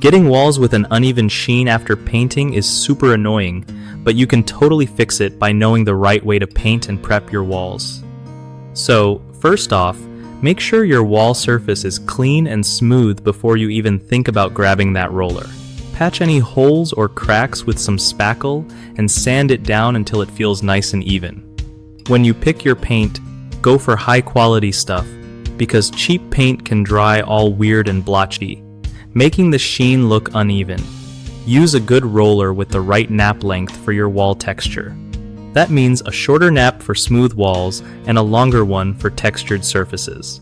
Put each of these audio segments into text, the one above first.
Getting walls with an uneven sheen after painting is super annoying, but you can totally fix it by knowing the right way to paint and prep your walls. So, first off, make sure your wall surface is clean and smooth before you even think about grabbing that roller. Patch any holes or cracks with some spackle and sand it down until it feels nice and even. When you pick your paint, go for high quality stuff, because cheap paint can dry all weird and blotchy, making the sheen look uneven. Use a good roller with the right nap length for your wall texture. That means a shorter nap for smooth walls and a longer one for textured surfaces.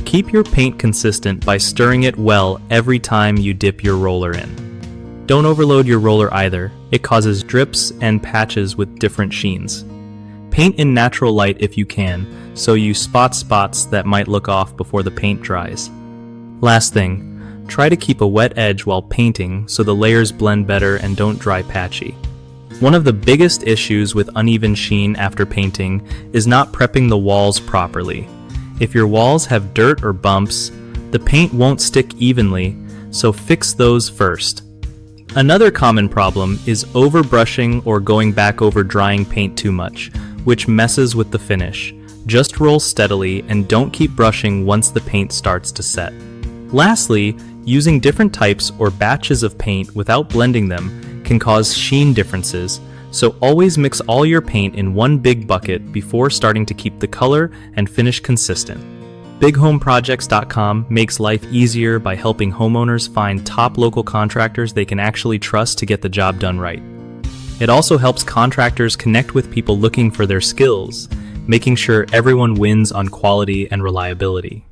Keep your paint consistent by stirring it well every time you dip your roller in. Don't overload your roller either. It causes drips and patches with different sheens. Paint in natural light if you can, so you spot spots that might look off before the paint dries. Last thing, try to keep a wet edge while painting so the layers blend better and don't dry patchy. One of the biggest issues with uneven sheen after painting is not prepping the walls properly. If your walls have dirt or bumps, the paint won't stick evenly, so fix those first. Another common problem is overbrushing or going back over drying paint too much, which messes with the finish. Just roll steadily and don't keep brushing once the paint starts to set. Lastly, using different types or batches of paint without blending them can cause sheen differences, so always mix all your paint in one big bucket before starting to keep the color and finish consistent. BigHomeProjects.com makes life easier by helping homeowners find top local contractors they can actually trust to get the job done right. It also helps contractors connect with people looking for their skills, making sure everyone wins on quality and reliability.